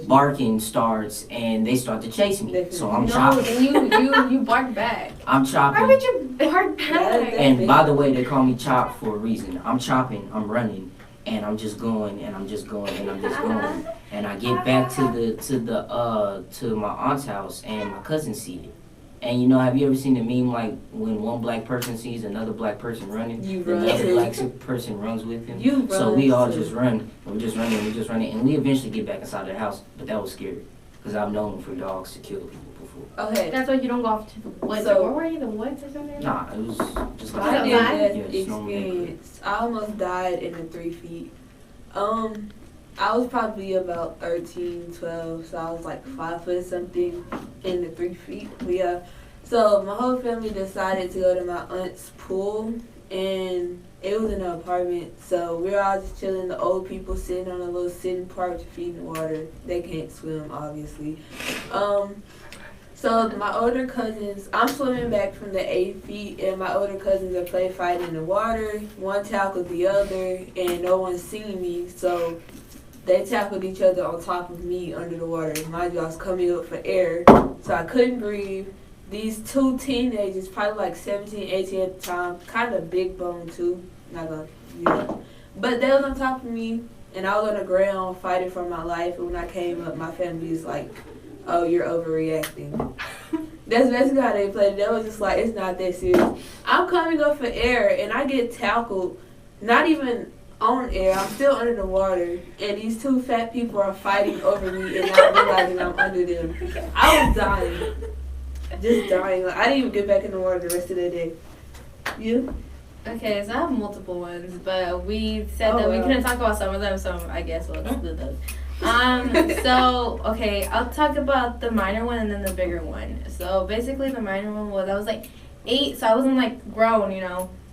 barking starts, and they start to chase me. So I'm chopping. then you bark back. I'm Why chopping. would you bark back? And by the way, they call me Chop for a reason. I'm chopping, I'm running, and I'm just going, and I'm just going, and I'm just going. And I get back to my aunt's house, and my cousin see it. And you know, have you ever seen the meme like when one black person sees another black person running, the other black person runs with him? So we all just run. We're just running, and we eventually get back inside the house. But that was scary because I've known for dogs to kill people before. Okay. That's why you don't go off to the woods. So- Where were you? The woods or something? Nah, it was just My like near-death Yeah, snowman. experience, I almost died in the 3 feet. I was probably about 13, 12, so I was like 5 foot something in the 3 feet. But yeah, So my whole family decided to go to my aunt's pool, and it was in an apartment. So we were all just chilling. The old people sitting on a little sitting park feeding water. They can't swim, obviously. So my older cousins, I'm swimming back from the 8 feet, and my older cousins are play fighting in the water. One tackled the other, and no one's seen me. So they tackled each other on top of me under the water. Mind you, I was coming up for air, so I couldn't breathe. These two teenagers, probably like 17, 18 at the time, kind of big bone too, not gonna, but they was on top of me, and I was on the ground fighting for my life. And when I came up, my family was like, "Oh, you're overreacting." That's basically how they played it. They was just like, "It's not that serious." I'm coming up for air, and I get tackled, not even on air. I'm still under the water, and these two fat people are fighting over me and not realizing I'm under them. I was dying. Just dying. Like, I didn't even get back in the water the rest of the day. You? Okay, so I have multiple ones, but we said that we couldn't talk about some of them, so I guess we'll just do those. So, okay, I'll talk about the minor one and then the bigger one. So, basically, the minor one was, I was like 8, so I wasn't like grown,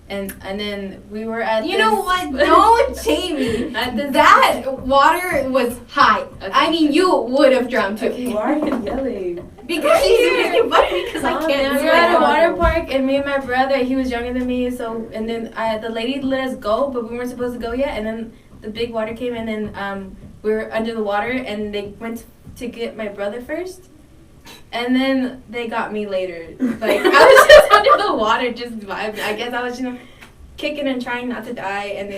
and then we were at You know what? Don't shame me. That water was high. Okay. I mean, you would have drowned too. Why are you yelling? Because she's making fun of me because I And can't we were at a swim. water park, and me and my brother, he was younger than me, so, and then the lady let us go, but we weren't supposed to go yet, and then the big water came, and then we were under the water, and they went to get my brother first, and then they got me later. Like, I was just under the water, just vibing. I guess I was, kicking and trying not to die, and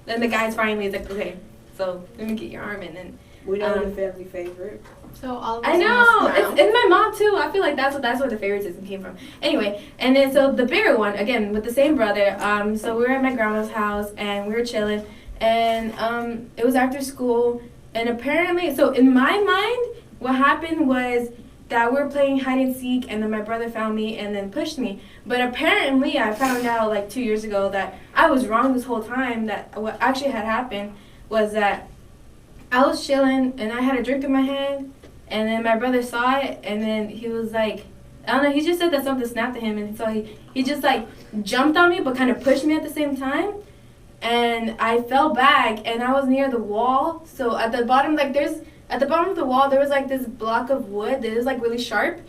then the guys finally was like, "Okay, so let me get your arm," and then We know the family favorite. So all of us I know almost drowned. it's my mom too. I feel like that's where the favoritism came from. Anyway, and then so the bigger one again with the same brother. So we were at my grandma's house and we were chilling, and it was after school, and apparently, so in my mind, what happened was that we were playing hide and seek, and then my brother found me and then pushed me. But apparently, I found out like 2 years ago that I was wrong this whole time. That what actually had happened was that I was chilling and I had a drink in my hand, and then my brother saw it, and then he was like, I don't know, he just said that something snapped at him, and so he just like jumped on me but kind of pushed me at the same time, and I fell back, and I was near the wall. So at the bottom, at the bottom of the wall, there was like this block of wood that is like really sharp,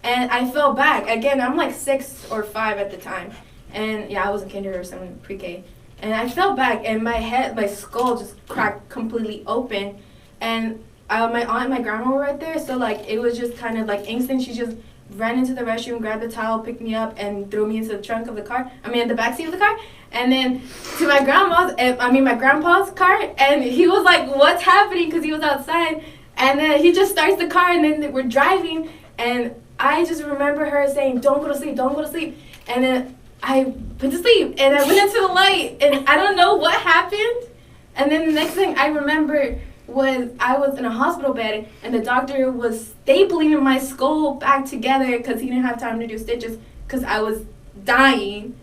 and I fell back. Again, I'm like 6 or 5 at the time, and yeah, I was in kindergarten or something, pre-K. And I fell back, and my skull just cracked completely open. And my aunt and my grandma were right there, so like it was just kind of like instant. She just ran into the restroom, grabbed the towel, picked me up, and threw me into the trunk of the car. The backseat of the car. And then to my my grandpa's car, and he was like, "What's happening?" Because he was outside. And then he just starts the car, and then we're driving, and I just remember her saying, "Don't go to sleep, don't go to sleep." And then I went to sleep, and I went into the light, and I don't know what happened. And then the next thing I remember was I was in a hospital bed, and the doctor was stapling my skull back together because he didn't have time to do stitches because I was dying,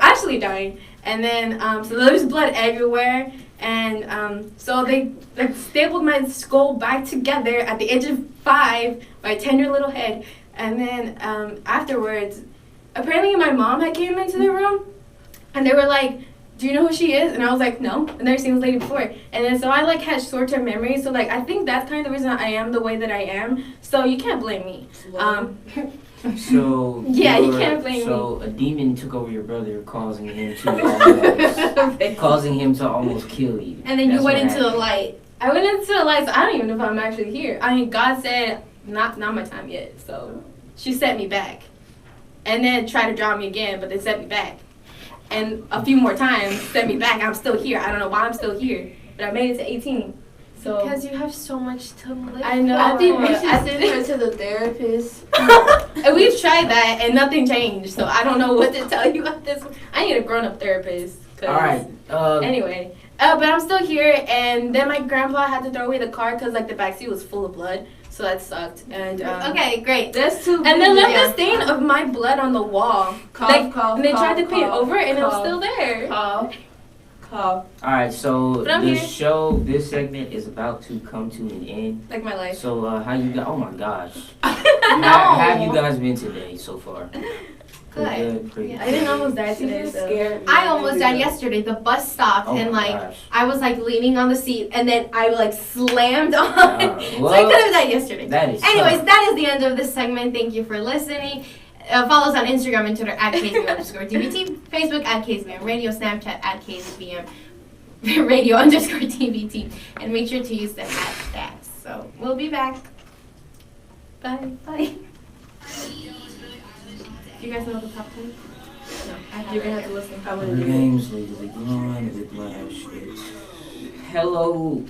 actually dying. And then, so there was blood everywhere, and so they like stapled my skull back together at the age of 5, my tender little head. And then afterwards, apparently my mom had came into the room, and they were like, "Do you know who she is?" And I was like, "No, I've never seen this lady before." And then so I like had short-term memory, so like I think that's kind of the reason I am the way that I am. So you can't blame me. So yeah, you can't blame me. So a demon took over your brother, causing him to almost kill you. And then you That's went what into the happened. light. I went into the light, so I don't even know if I'm actually here. God said, not my time yet. So she set me back. And then tried to drown me again, but they set me back. And a few more times set me back. I'm still here. I don't know why I'm still here. But I made it to 18. So Because you have so much to live I know. I think we should I send her to the therapist. And we've tried that, and nothing changed. So I don't know what to tell you about this. I need a grown-up therapist. All right. Anyway, but I'm still here, and then my grandpa had to throw away the car because like the backseat was full of blood, so that sucked. And Okay, great. That's too. and they left yeah. a stain of my blood on the wall. Cough, Like, cough, and they tried to cough, paint it cough, over, and it was cough, still there. Cough. Cough. All right, so But I'm this here. show, this segment is about to come to an end. Like my life. So, how you guys? Oh my gosh, No. how have you guys been today so far? Good. Pretty I didn't almost die She today, just so. scared me. I almost died yesterday. The bus stopped Oh and my like gosh. I was like leaning on the seat and then I like slammed on. So Well, I could have died yesterday. that is. Anyways, tough. that is the end of this segment. Thank you for listening. Follow us on Instagram and Twitter at KSBM_TVT, Facebook at KSBM Radio, Snapchat at KSBM Radio_TVT, and make sure to use the hashtags. So we'll be back. Bye. Bye. Do you guys know the top 10? No, You're gonna have to listen. I The wouldn't do it. games legally blind with Lash. Hello.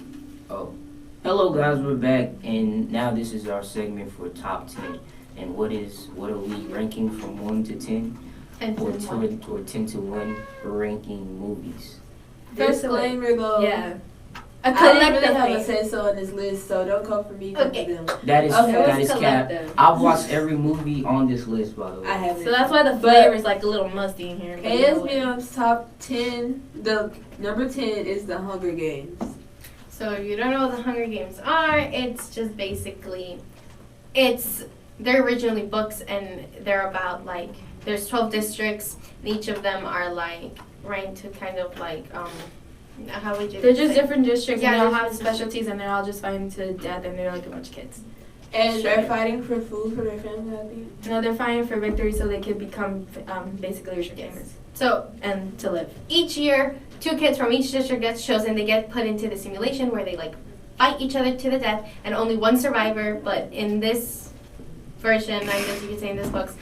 Oh. Hello guys, we're back and now this is our segment for top 10. And what are we ranking from 1 to 10? 10 to Or 1. or 10 to 1 ranking movies. Disclaimer though. Yeah. I A didn't really have a collective thing. say so on this list, so don't come for me. Come Okay. for them. That is Okay. that It is was cap. collective. I've watched every movie on this list by the way. I haven't. So that's why the But- flavor is like a little musty in here. KSBM's top 10. The number 10 is The Hunger Games. So if you don't know what the Hunger Games are, it's just basically, they're originally books and they're about like, there's 12 districts and each of them are like ranked to kind of like, how would you They're just say? different districts Yeah, and they all they're have just specialties and they're all just fighting to death and they're like a bunch of kids. And Sure. they're fighting for food for their family, I think. No, they're fighting for victory so they could become basically rich and famous So and to live. each year, 2 kids from each district gets chosen. They get put into the simulation where they like fight each other to the death, and only one survivor. But in this version, I guess you could say in this books,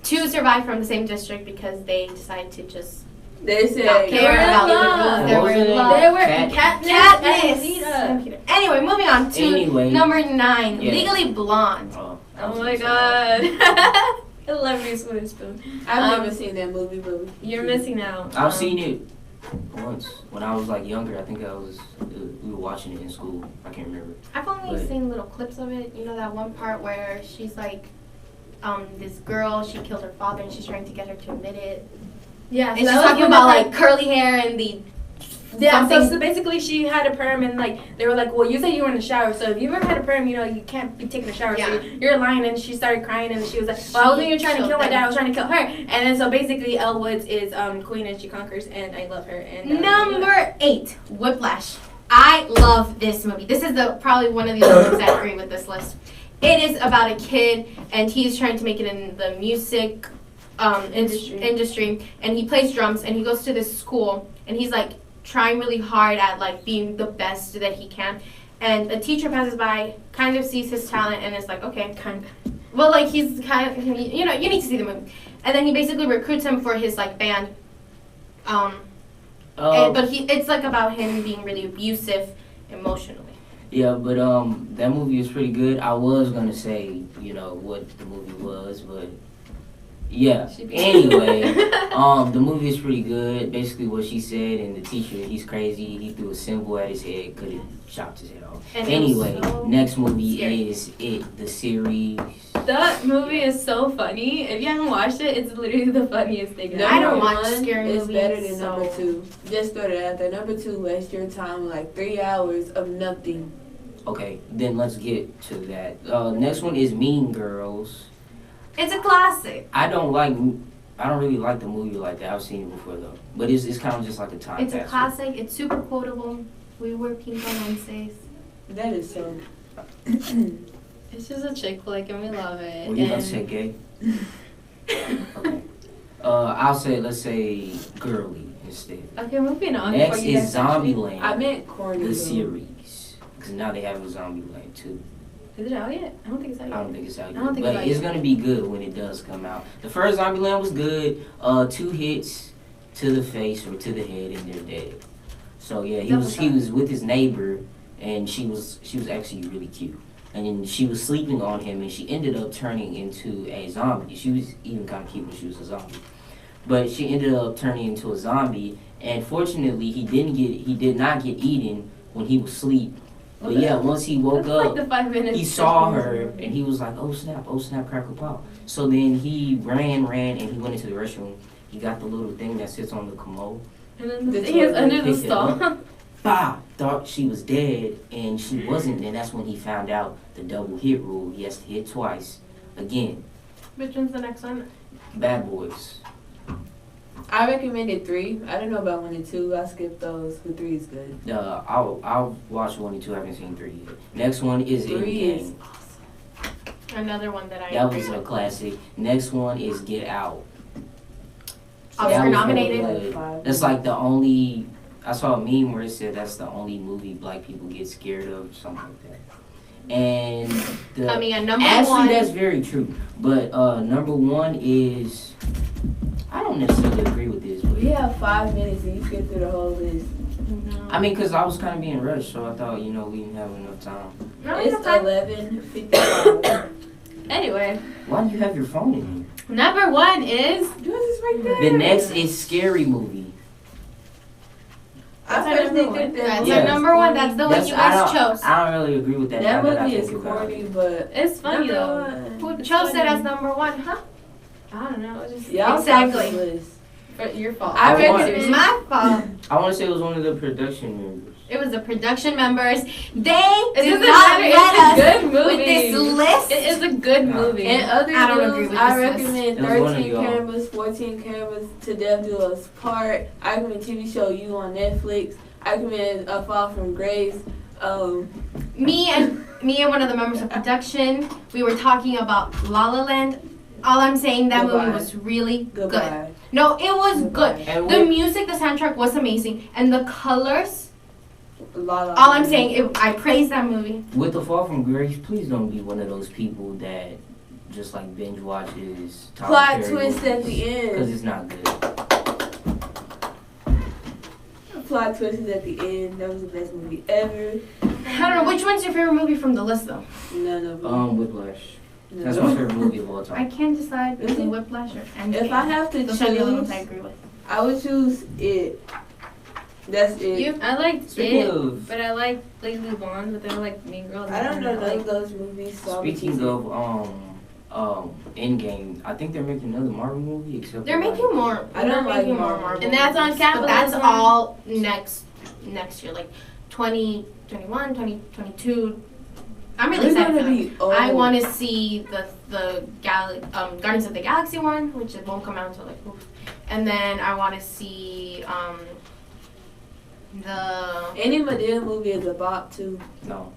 2 survive from the same district because they decide to just They say not care were in about the love. rules. They were in What was love. They were Katniss. Katniss and Katniss. Peter. Anyway, moving on to Anyway. number 9, Yeah. Legally Blonde. Oh, I was Oh my gonna say that. god. I love Reese Witherspoon. I've Um, never seen that movie, but You're missing out. I've seen it once when I was like younger. I think we were watching it in school. I can't remember. I've only Right. seen little clips of it. You know that one part where she's like, this girl, she killed her father and she's trying to get her to admit it. Yeah, And she's talking about like curly hair and the yeah. something. So basically, she had a perm, and like they were like, "Well, you said you were in the shower, so if you ever had a perm, you know you can't be taking a shower. Yeah. So you're lying." And she started crying, and she was like, "Well, I wasn't even trying to kill my dad. I was trying to kill her." And then so basically, Elle Woods is Queen, and she conquers, and I love her. And Number 8, Whiplash. I love this movie. This is probably one of the only movies I agree with this list. It is about a kid and he's trying to make it in the music industry, and he plays drums and he goes to this school and he's like trying really hard at like being the best that he can. And a teacher passes by, kind of sees his talent and is like, okay, kind of. well, like he's kind of, you know, you need to see the movie. And then he basically recruits him for his like band. But it's like about him being really abusive emotionally. Yeah, but that movie is pretty good. I was gonna say, you know, what the movie was, but yeah. Anyway, the movie is pretty good. Basically, what she said, and the teacher, he's crazy. He threw a symbol at his head, could have chopped his head off. And it was Anyway, so next movie scary. is It, the series. That movie is so funny. If you haven't watched it, it's literally the funniest thing. I don't Number watch one scary is movies, better than so- number 2. Just throw it out there. Number 2, waste your time like 3 hours of nothing. Okay, then let's get to that. Next one is Mean Girls. It's a classic. I don't really like the movie like that. I've seen it before though, but it's kind of just like a time It's a capsule. classic. It's super quotable. We wear pink on Wednesdays. That is so. It's just a chick flick, and we love it. Were you about to say gay? Okay. Let's say girly instead. Okay, moving on. Next before you is guys actually- Zombieland, I meant corny. the though. series, because now they have a Zombieland too. Is it out yet? I don't think it's out I yet. don't think it's out I yet, don't think but it's out it's yet. gonna be good when it does come out. The first Zombieland was good. 2 hits to the face or to the head, and they're dead. So yeah, he was with his neighbor, and she was actually really cute. And then she was sleeping on him, and she ended up turning into a zombie. She was even kind of cute when she was a zombie, but she ended up turning into a zombie. And fortunately, he did not get eaten when he was asleep. But yeah, once he woke That's like up, the 5 minutes. he saw her, and he was like, oh snap, crackle pop. So then he ran, and he went into the restroom. He got the little thing that sits on the commode, And then the The thing is toilet. under the Picked it stall. Bah! Thought she was dead, and she wasn't. Then that's when he found out the double hit rule. He has to hit twice. Again, Which one's the next one? Bad Boys. I recommended 3. I don't know about 1 and 2. I skipped those, but 3 is good. I'll watch 1 and 2. I haven't seen 3 yet. Next one is 3 is Endgame. Another one that I That agree was a with. classic. Next one is Get Out. Oscar That was nominated. really good. That's like the only. I saw a meme where it said that's the only movie black people get scared of, something like that. And the, I mean, a number actually, one. that's very true. But number 1 is. I don't necessarily agree with this, but We have 5 minutes and you skip through the whole list. No. I mean, because I was kind of being rushed, so I thought, we didn't have enough time. No, It's it's okay. 11:55. Anyway, Why do you have your phone in number 1 is. Yours is right there. here? The next is Scary Movie. I That's our personally number think one. that That's movie our is number one. corny. That's the one That's- you guys chose. I don't really agree with that. That now that I movie is think about corny, it. but It's funny number though. one. Who It's chose it funny. as number one, huh? I don't know. It's just Y'all Exactly. top the list. your fault. I I want- recommend. It's my fault. I want to say it was one of the production members. It was the production members. They It did doesn't not matter. let It's a us good movie. with this list. It is a good No. movie. And other I don't agree news, with I this list. recommend It was one of 13 y'all. cameras, 14 cameras, To Death Do Us Part. I recommend TV show You on Netflix. I recommend A Fall from Grace. Me and one of the members of production, we were talking about La La Land. All I'm saying, that movie Goodbye. was really good. Goodbye. No, it was Goodbye. good. And The with, music, the soundtrack was amazing, and the colors. La La All I'm Land. saying, I praise that movie. with The Fall from Grace, please don't be one of those people that just like binge watches Plot twist at the because end. it's not good. Plot twist is at the end. That was the best movie ever. I don't know, which one's your favorite movie from the list, though? None of them. Whiplash. No. That's my favorite movie of all I time. can't decide Is between it? Whiplash or Endgame. If I have to Those are the other ones I choose, agree with. I would choose it. That's it. I like Speaking it, of but I like Legally Blonde, but then I like Mean Girls. I don't know and none like of those movies. So I would speaking choose of Endgame, I think they're making another Marvel movie. Except They're for, making more. I don't They're like making more Marvel. Marvel. And that's on movies. Capitalism. But that's all next year, like 2021, 2022. I'm really We're excited gonna for that. be old. I want to see the Guardians of the Galaxy one, which it won't come out until like oof. And then I want to see the Any Madea movie is a bop too. No.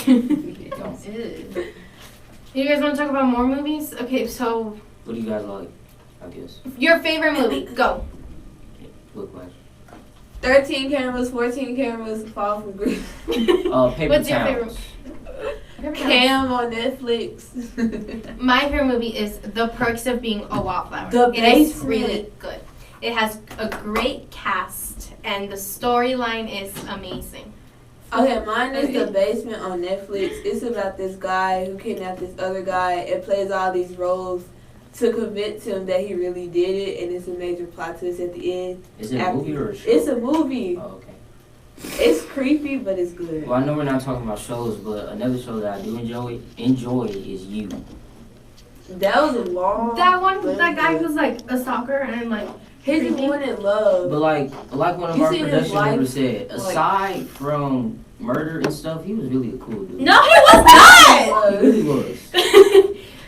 Ew. You guys want to talk about more movies? Okay, so What do you guys like? I guess. your favorite movie, go. Whiplash. 13 cameras, 14 cameras, Fall from Grace. Paper What's your Towns. favorite? Cam on Netflix. My favorite movie is The Perks of Being a Wallflower. The It is Basement. really good. It has a great cast, and the storyline is amazing. Okay, mine is The Basement on Netflix. It's about this guy who kidnapped this other guy and plays all these roles to convince him that he really did it, and it's a major plot twist at the end. Is it a movie or a show? It's a movie. Oh, okay. It's creepy, but it's good. Well, I know we're not talking about shows, but another show that I do enjoy is You. That was a long. That one, that guy who's like a stalker and like He's the one in love. But like one of You our seen his production life? members said, Like- aside from murder and stuff, he was really a cool dude. no, he was not. He really was.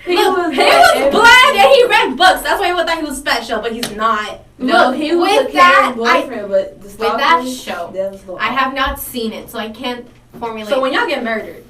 He Look, was he that was every- blind and he read books. That's why we thought he was special, but he's not. No, Look, he was with a that, caring boyfriend, but the with that stalking, show, that was the I have not seen it, so I can't formulate. So when y'all get murdered,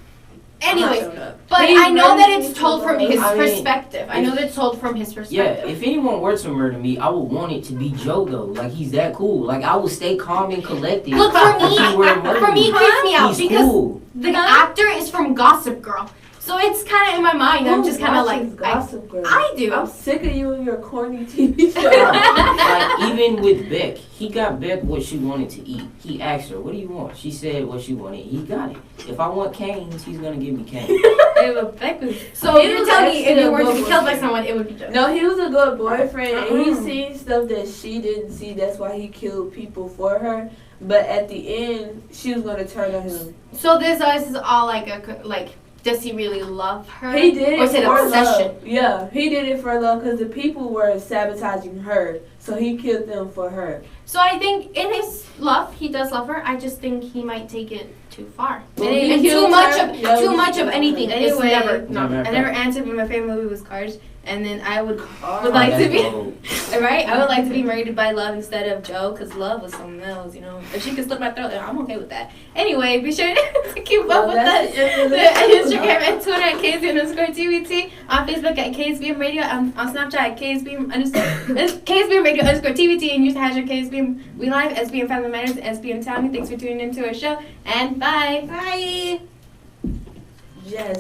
anyways, I'm not showing up. but He I know that murdered it's told from me his I mean, perspective. I know that it's told from his Yeah, perspective. if anyone were to murder me, I would want it to be Joe though. Like he's that cool. Like I would stay calm and collected. Look, for me, if he were to murder for me, it creeps me out he's because cool. the actor is from Gossip Girl, so it's kind of in my mind. I'm just kind of like, Gossip Girl. I do. I'm sick of you and your corny TV show. Like even with Beck, he got Beck what she wanted to eat. He asked her, "What do you want?" She said what she wanted. He got it. If I want canes, he's gonna give me canes. Hey, but Beck was So He you're was telling me if actually you a were to good be killed by boyfriend. someone, it would be Joe. No, he was a good boyfriend, and he Uh-uh. seen stuff that she didn't see. That's why he killed people for her. But at the end, she was gonna turn on him. So this is all like does he really love her? He did Or it is it for obsession? love. Yeah, he did it for love because the people were sabotaging her, so he killed them for her. So I think in his love, he does love her. I just think he might take it too far. Well, And, he and too killed much her. of Yeah, too he much of killed her. anything is Anyway, never. No, I never answered, but my favorite movie was Cars, and then I would like to be right. I would like to be murdered by love instead of Joe, because love was something else, you know. If she could slit my throat, I'm okay with that. Anyway, be sure to keep up with that's the Instagram and Twitter at KSBM_TVT, on Facebook at KSBM Radio, on Snapchat at KSBM Radio _TVT, and use the hashtag KSBM We Live, SBM Family Matters, SBM Townview. Thanks for tuning into our show, and bye. Bye. Yes.